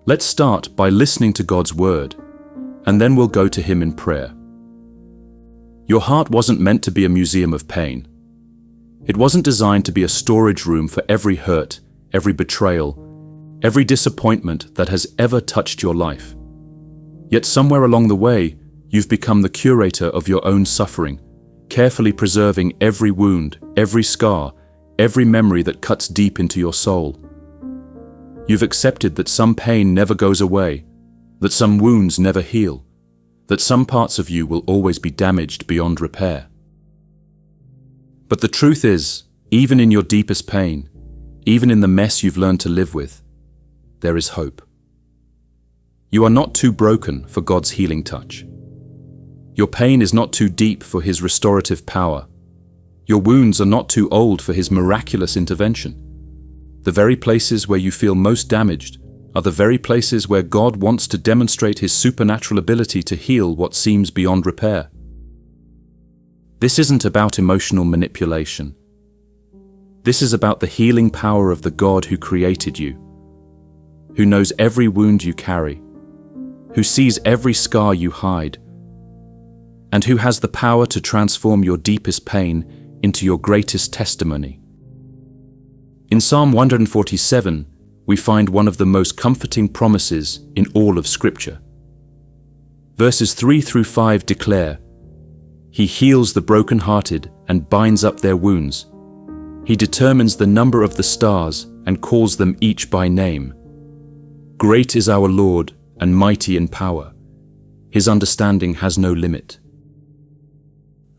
Let's start by listening to God's word, and then we'll go to Him in prayer. Your heart wasn't meant to be a museum of pain. It wasn't designed to be a storage room for every hurt, every betrayal, every disappointment that has ever touched your life. Yet somewhere along the way, you've become the curator of your own suffering, carefully preserving every wound, every scar, every memory that cuts deep into your soul. You've accepted that some pain never goes away, that some wounds never heal, that some parts of you will always be damaged beyond repair. But the truth is, even in your deepest pain, even in the mess you've learned to live with, there is hope. You are not too broken for God's healing touch. Your pain is not too deep for His restorative power. Your wounds are not too old for His miraculous intervention. The very places where you feel most damaged are the very places where God wants to demonstrate His supernatural ability to heal what seems beyond repair. This isn't about emotional manipulation. This is about the healing power of the God who created you, who knows every wound you carry, who sees every scar you hide, and who has the power to transform your deepest pain into your greatest testimony. In Psalm 147, we find one of the most comforting promises in all of Scripture. Verses 3 through 5 declare, "He heals the brokenhearted and binds up their wounds. He determines the number of the stars and calls them each by name. Great is our Lord and mighty in power. His understanding has no limit."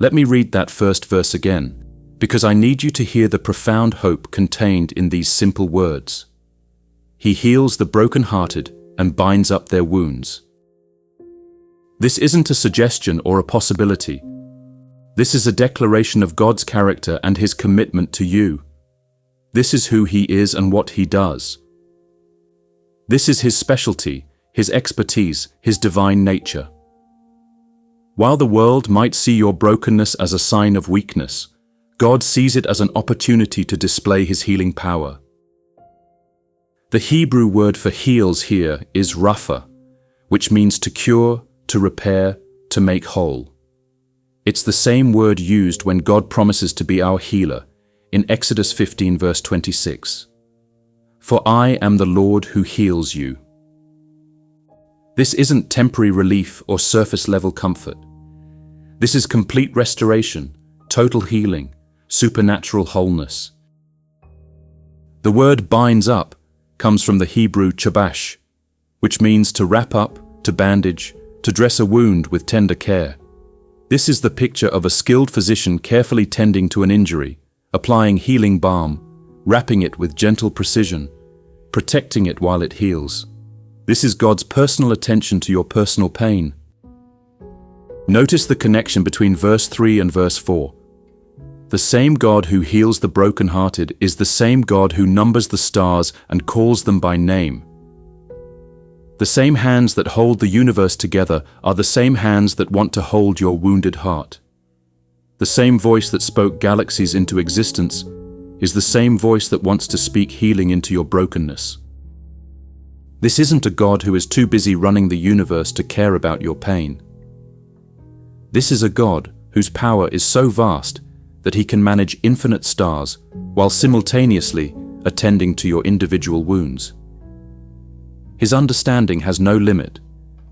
Let me read that first verse again, because I need you to hear the profound hope contained in these simple words. He heals the brokenhearted and binds up their wounds. This isn't a suggestion or a possibility. This is a declaration of God's character and His commitment to you. This is who He is and what He does. This is His specialty, His expertise, His divine nature. While the world might see your brokenness as a sign of weakness, God sees it as an opportunity to display His healing power. The Hebrew word for heals here is rapha, which means to cure, to repair, to make whole. It's the same word used when God promises to be our healer in Exodus 15 verse 26. "For I am the Lord who heals you." This isn't temporary relief or surface-level comfort. This is complete restoration, total healing, supernatural wholeness. The word binds up comes from the Hebrew chabash, which means to wrap up, to bandage, to dress a wound with tender care. This is the picture of a skilled physician carefully tending to an injury, applying healing balm, wrapping it with gentle precision, protecting it while it heals. This is God's personal attention to your personal pain. Notice the connection between verse 3 and verse 4. The same God who heals the brokenhearted is the same God who numbers the stars and calls them by name. The same hands that hold the universe together are the same hands that want to hold your wounded heart. The same voice that spoke galaxies into existence is the same voice that wants to speak healing into your brokenness. This isn't a God who is too busy running the universe to care about your pain. This is a God whose power is so vast that He can manage infinite stars while simultaneously attending to your individual wounds. His understanding has no limit,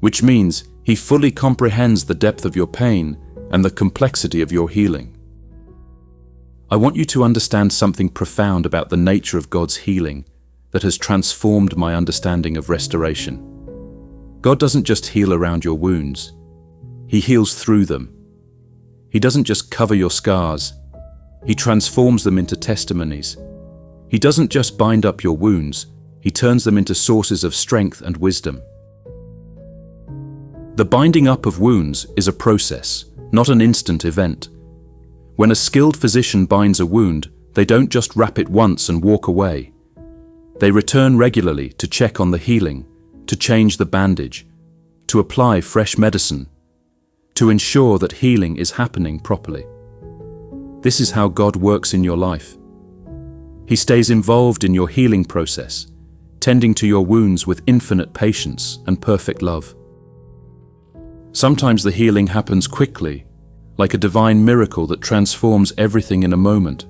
which means He fully comprehends the depth of your pain and the complexity of your healing. I want you to understand something profound about the nature of God's healing that has transformed my understanding of restoration. God doesn't just heal around your wounds. He heals through them. He doesn't just cover your scars. He transforms them into testimonies. He doesn't just bind up your wounds. He turns them into sources of strength and wisdom. The binding up of wounds is a process, not an instant event. When a skilled physician binds a wound, they don't just wrap it once and walk away. They return regularly to check on the healing, to change the bandage, to apply fresh medicine, to ensure that healing is happening properly. This is how God works in your life. He stays involved in your healing process, tending to your wounds with infinite patience and perfect love. Sometimes the healing happens quickly, like a divine miracle that transforms everything in a moment.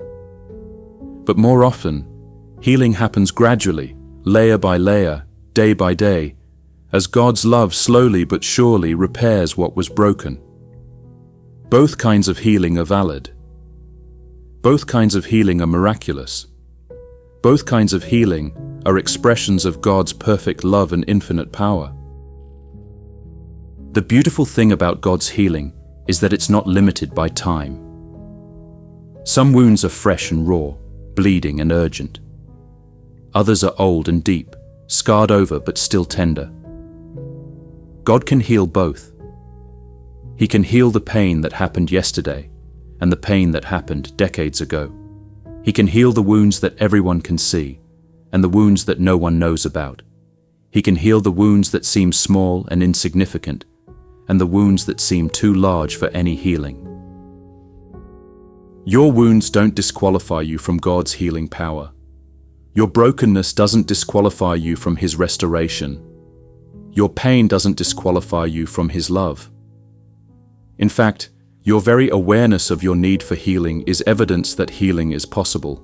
But more often, healing happens gradually, layer by layer, day by day, as God's love slowly but surely repairs what was broken. Both kinds of healing are valid. Both kinds of healing are miraculous. Both kinds of healing are expressions of God's perfect love and infinite power. The beautiful thing about God's healing is that it's not limited by time. Some wounds are fresh and raw, bleeding and urgent. Others are old and deep, scarred over but still tender. God can heal both. He can heal the pain that happened yesterday and the pain that happened decades ago. He can heal the wounds that everyone can see and the wounds that no one knows about. He can heal the wounds that seem small and insignificant and the wounds that seem too large for any healing. Your wounds don't disqualify you from God's healing power. Your brokenness doesn't disqualify you from His restoration. Your pain doesn't disqualify you from His love. In fact, your very awareness of your need for healing is evidence that healing is possible.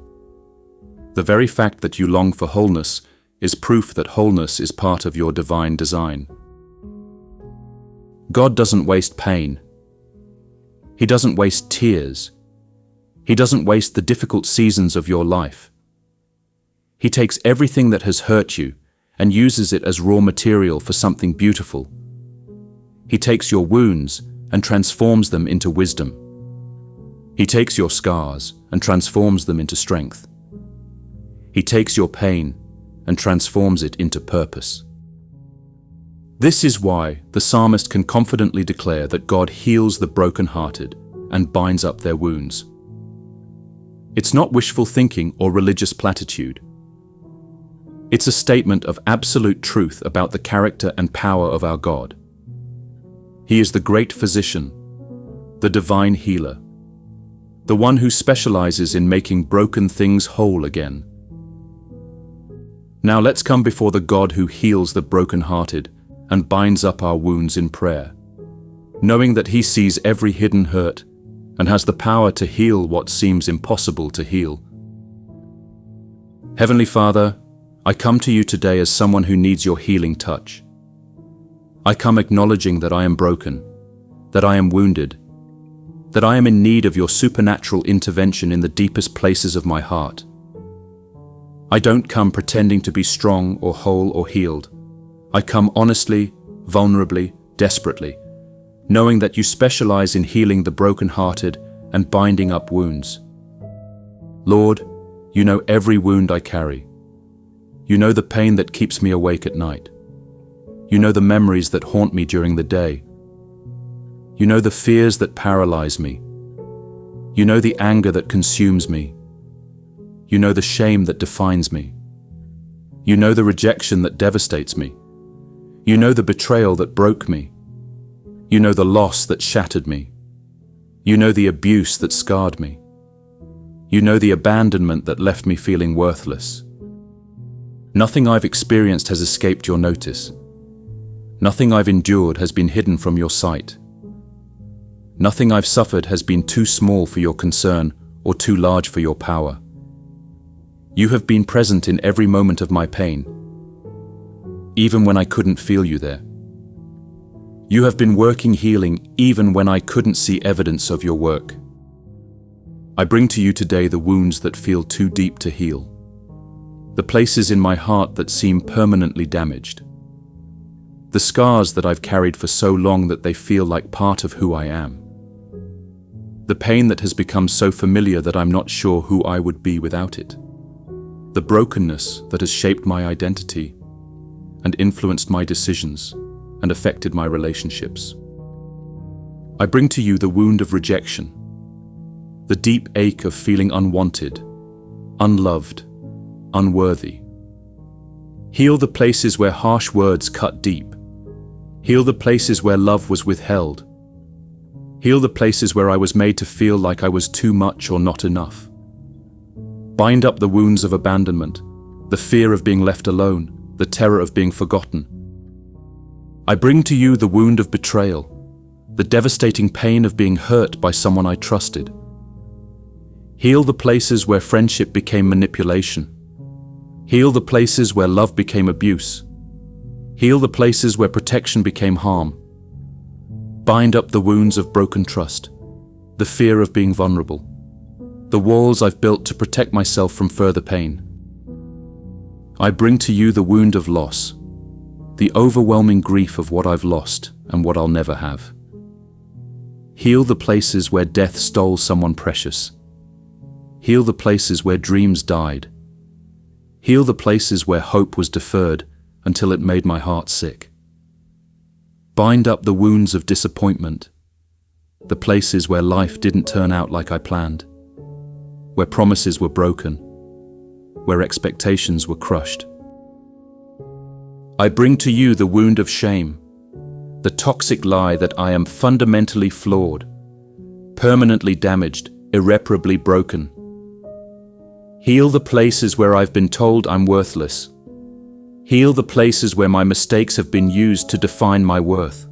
The very fact that you long for wholeness is proof that wholeness is part of your divine design. God doesn't waste pain. He doesn't waste tears. He doesn't waste the difficult seasons of your life. He takes everything that has hurt you and uses it as raw material for something beautiful. He takes your wounds and transforms them into wisdom. He takes your scars and transforms them into strength. He takes your pain and transforms it into purpose. This is why the psalmist can confidently declare that God heals the brokenhearted and binds up their wounds. It's not wishful thinking or religious platitude. It's a statement of absolute truth about the character and power of our God. He is the great physician, the divine healer, the one who specializes in making broken things whole again. Now let's come before the God who heals the brokenhearted and binds up our wounds in prayer, knowing that He sees every hidden hurt and has the power to heal what seems impossible to heal. Heavenly Father, I come to you today as someone who needs your healing touch. I come acknowledging that I am broken, that I am wounded, that I am in need of your supernatural intervention in the deepest places of my heart. I don't come pretending to be strong or whole or healed. I come honestly, vulnerably, desperately, knowing that you specialize in healing the brokenhearted and binding up wounds. Lord, you know every wound I carry. You know the pain that keeps me awake at night. You know the memories that haunt me during the day. You know the fears that paralyze me. You know the anger that consumes me. You know the shame that defines me. You know the rejection that devastates me. You know the betrayal that broke me. You know the loss that shattered me. You know the abuse that scarred me. You know the abandonment that left me feeling worthless. Nothing I've experienced has escaped your notice. Nothing I've endured has been hidden from your sight. Nothing I've suffered has been too small for your concern or too large for your power. You have been present in every moment of my pain, even when I couldn't feel you there. You have been working healing even when I couldn't see evidence of your work. I bring to you today the wounds that feel too deep to heal, the places in my heart that seem permanently damaged, the scars that I've carried for so long that they feel like part of who I am, the pain that has become so familiar that I'm not sure who I would be without it, the brokenness that has shaped my identity and influenced my decisions and affected my relationships. I bring to you the wound of rejection, the deep ache of feeling unwanted, unloved, unworthy. Heal the places where harsh words cut deep. Heal the places where love was withheld. Heal the places where I was made to feel like I was too much or not enough. Bind up the wounds of abandonment, the fear of being left alone, the terror of being forgotten. I bring to you the wound of betrayal, the devastating pain of being hurt by someone I trusted. Heal the places where friendship became manipulation. Heal the places where love became abuse. Heal the places where protection became harm. Bind up the wounds of broken trust, the fear of being vulnerable, the walls I've built to protect myself from further pain. I bring to you the wound of loss, the overwhelming grief of what I've lost and what I'll never have. Heal the places where death stole someone precious. Heal the places where dreams died. Heal the places where hope was deferred until it made my heart sick. Bind up the wounds of disappointment, the places where life didn't turn out like I planned, where promises were broken, where expectations were crushed. I bring to you the wound of shame, the toxic lie that I am fundamentally flawed, permanently damaged, irreparably broken. Heal the places where I've been told I'm worthless. Heal the places where my mistakes have been used to define my worth.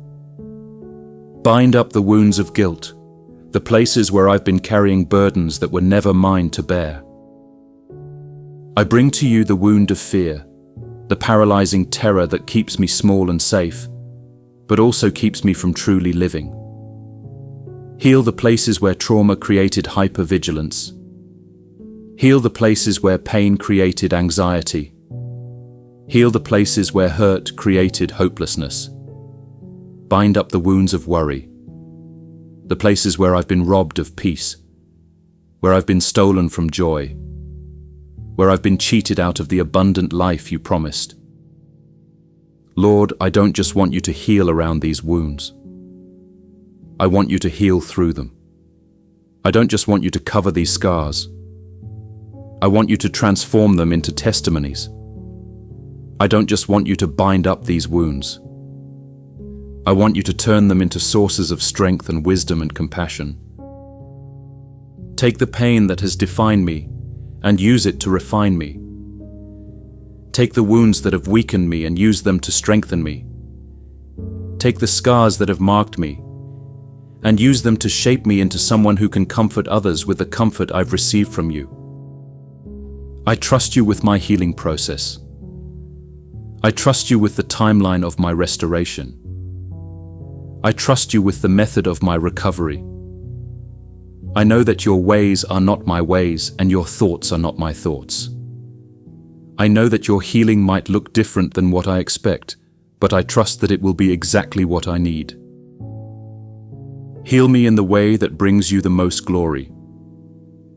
Bind up the wounds of guilt, the places where I've been carrying burdens that were never mine to bear. I bring to you the wound of fear, the paralyzing terror that keeps me small and safe, but also keeps me from truly living. Heal the places where trauma created hypervigilance. Heal the places where pain created anxiety. Heal the places where hurt created hopelessness. Bind up the wounds of worry, the places where I've been robbed of peace, where I've been stolen from joy, where I've been cheated out of the abundant life you promised. Lord, I don't just want you to heal around these wounds. I want you to heal through them. I don't just want you to cover these scars. I want you to transform them into testimonies. I don't just want you to bind up these wounds. I want you to turn them into sources of strength and wisdom and compassion. Take the pain that has defined me and use it to refine me. Take the wounds that have weakened me and use them to strengthen me. Take the scars that have marked me and use them to shape me into someone who can comfort others with the comfort I've received from you. I trust you with my healing process. I trust you with the timeline of my restoration. I trust you with the method of my recovery. I know that your ways are not my ways and your thoughts are not my thoughts. I know that your healing might look different than what I expect, but I trust that it will be exactly what I need. Heal me in the way that brings you the most glory.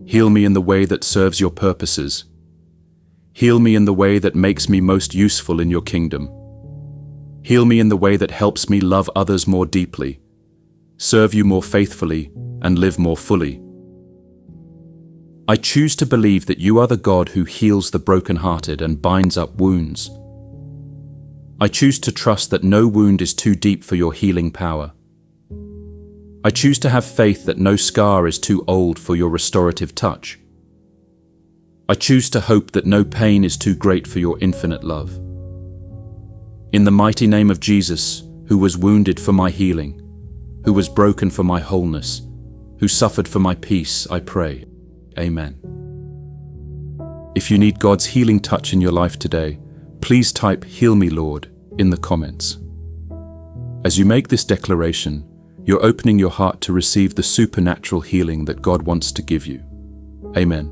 Heal me in the way that serves your purposes. Heal me in the way that makes me most useful in your kingdom. Heal me in the way that helps me love others more deeply, serve you more faithfully, and live more fully. I choose to believe that you are the God who heals the brokenhearted and binds up wounds. I choose to trust that no wound is too deep for your healing power. I choose to have faith that no scar is too old for your restorative touch. I choose to hope that no pain is too great for your infinite love. In the mighty name of Jesus, who was wounded for my healing, who was broken for my wholeness, who suffered for my peace, I pray. Amen. If you need God's healing touch in your life today, please type "Heal me, Lord" in the comments. As you make this declaration, you're opening your heart to receive the supernatural healing that God wants to give you. Amen.